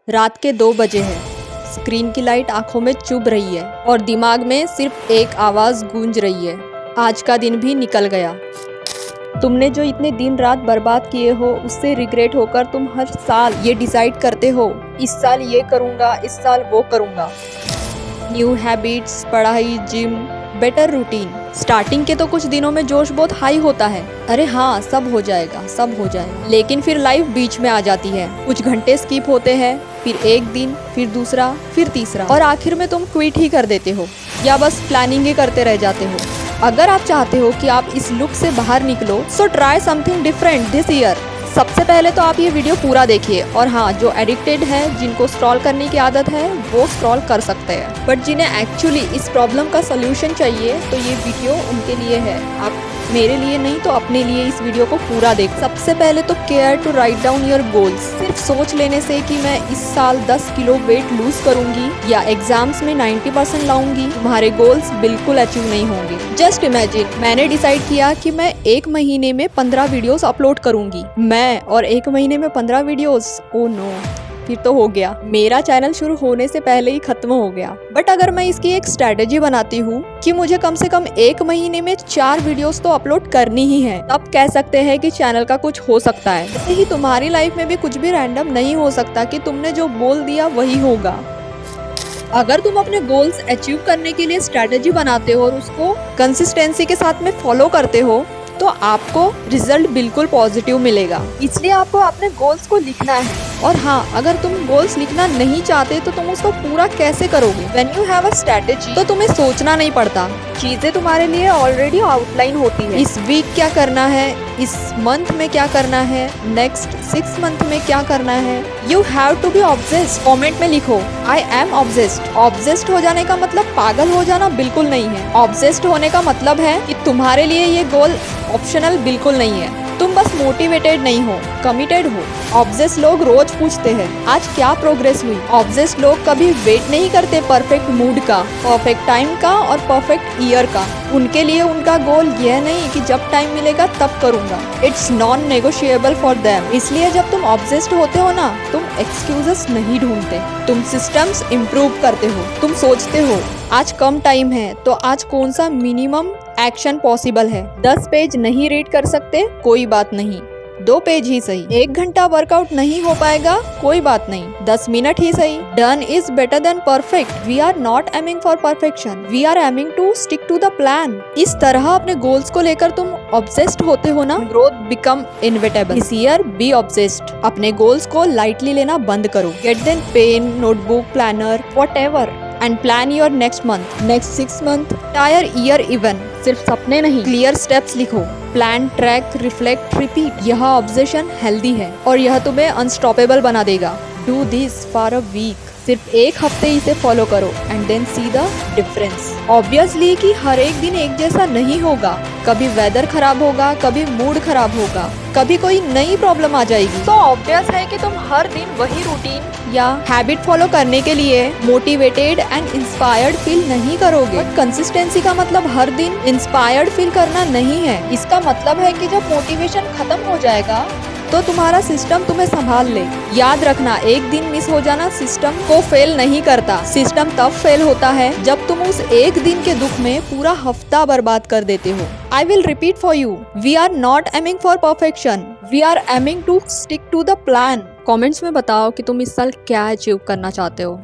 रात के 2 बजे है। स्क्रीन की लाइट आंखों में चुभ रही है और दिमाग में सिर्फ एक आवाज़ गूंज रही है, आज का दिन भी निकल गया। तुमने जो इतने दिन रात बर्बाद किए हो, उससे रिग्रेट होकर तुम हर साल ये डिसाइड करते हो, इस साल ये करूँगा, इस साल वो करूँगा। न्यू हैबिट्स, पढ़ाई, जिम, बेटर रूटीन। स्टार्टिंग के तो कुछ दिनों में जोश बहुत हाई होता है, अरे हाँ सब हो जाएगा, सब हो जाएगा। लेकिन फिर लाइफ बीच में आ जाती है, कुछ घंटे स्किप होते हैं, फिर एक दिन, फिर दूसरा, फिर तीसरा, और आखिर में तुम क्विट ही कर देते हो या बस प्लानिंग ही करते रह जाते हो। अगर आप चाहते हो कि आप इस लुक से बाहर निकलो, so try something different this year. सबसे पहले तो आप ये वीडियो पूरा देखिए, और हाँ, जो एडिक्टेड है, जिनको स्क्रॉल करने की आदत है, वो स्क्रॉल कर सकते हैं, बट जिन्हें एक्चुअली इस प्रॉब्लम का सलूशन चाहिए, तो ये वीडियो उनके लिए है। आप मेरे लिए नहीं तो अपने लिए इस वीडियो को पूरा देख। सबसे पहले तो care to write down your goals. सिर्फ सोच लेने से कि मैं इस साल 10 किलो वेट लूज करूंगी या एग्जाम्स में 90% लाऊंगी, तुम्हारे गोल्स बिल्कुल अचीव नहीं होंगे। जस्ट इमेजिन, मैंने डिसाइड किया कि मैं 1 महीने में 15 वीडियोस अपलोड करूंगी। और 1 महीने में 15 वीडियोस, ओ नो, फिर तो हो गया, मेरा चैनल शुरू होने से पहले ही खत्म हो गया। बट अगर मैं इसकी एक स्ट्रेटेजी बनाती हूँ कि मुझे कम से कम 1 महीने में 4 वीडियोस तो अपलोड करनी ही है, तब कह सकते हैं कि चैनल का कुछ हो सकता है। ऐसे ही तुम्हारी लाइफ में भी कुछ भी रैंडम नहीं हो सकता कि तुमने जो बोल दिया वही होगा। अगर तुम अपने गोल्स अचीव करने के लिए स्ट्रेटेजी बनाते हो और उसको कंसिस्टेंसी के साथ में फॉलो करते हो, तो आपको रिजल्ट बिल्कुल पॉजिटिव मिलेगा। इसलिए आपको अपने गोल्स को लिखना है। और हाँ, अगर तुम गोल्स लिखना नहीं चाहते तो तुम उसको पूरा कैसे करोगे? When you have a strategy, तो तुम्हें सोचना नहीं पड़ता, चीजें तुम्हारे लिए ऑलरेडी आउटलाइन होती है। इस वीक क्या करना है, इस मंथ में क्या करना है, नेक्स्ट 6 मंथ में क्या करना है। You have to be obsessed. Comment में लिखो आई एम ऑब्सेस्ड। ऑब्सेस्ड हो जाने का मतलब पागल हो जाना बिल्कुल नहीं है। ऑब्सेस्ड होने का मतलब है कि तुम्हारे लिए ये गोल ऑप्शनल बिल्कुल नहीं है, तुम बस मोटिवेटेड नहीं हो, कमिटेड हो। ऑब्सेस्ड लोग रोज पूछते हैं आज क्या प्रोग्रेस हुई। ऑब्सेस्ड लोग कभी वेट नहीं करते परफेक्ट मूड का, परफेक्ट टाइम का और परफेक्ट ईयर का। उनके लिए उनका गोल यह नहीं कि जब टाइम मिलेगा तब करूंगा, it's non negotiable for them. इसलिए जब तुम ऑब्सेस्ड होते हो ना, तुम एक्सक्यूजेस नहीं ढूंढते, तुम सिस्टम्स इम्प्रूव करते हो। तुम सोचते हो आज कम टाइम है तो आज कौन सा मिनिमम एक्शन पॉसिबल है। 10 पेज नहीं रीड कर सकते, कोई बात नहीं, 2 पेज ही सही। 1 घंटा वर्कआउट नहीं हो पाएगा, कोई बात नहीं, 10 मिनट ही सही। Done is better than perfect. We are not aiming for perfection, we are aiming to stick to the plan. इस तरह अपने गोल्स को लेकर तुम ऑब्सेस्ड होते हो ना, ग्रोथ बिकम इनविटेबल। इस ईयर बी ऑब्सेस्ड। अपने गोल्स को लाइटली लेना बंद करो। Get then pen, notebook, planner, whatever, and plan your next month, next 6 month, tire year even. सिर्फ सपने नहीं, क्लियर स्टेप्स लिखो। Plan, track, reflect, repeat. यह ऑब्सेशन हेल्दी है और यह तुम्हें अनस्टॉपेबल बना देगा। Do this for a week. सिर्फ 1 हफ्ते इसे फॉलो करो and then see the difference. Obviously कि हर एक दिन एक जैसा नहीं होगा, कभी वेदर खराब होगा, कभी मूड खराब होगा, कभी कोई नई प्रॉब्लम आ जाएगी। तो ऑब्वियस है कि तुम हर दिन वही रूटीन या हैबिट फॉलो करने के लिए मोटिवेटेड एंड इंस्पायर्ड फील नहीं करोगे। बट कंसिस्टेंसी का मतलब हर दिन इंस्पायर्ड फील करना नहीं है। इसका मतलब है कि जब मोटिवेशन खत्म हो जाएगा तो तुम्हारा सिस्टम तुम्हें संभाल ले। याद रखना, एक दिन मिस हो जाना सिस्टम को फेल नहीं करता। सिस्टम तब फेल होता है जब तुम उस एक दिन के दुख में पूरा हफ्ता बर्बाद कर देते हो। I will repeat for you, we are not aiming for perfection, we are aiming to stick to the plan. Comments में बताओ कि तुम इस साल क्या अचीव करना चाहते हो।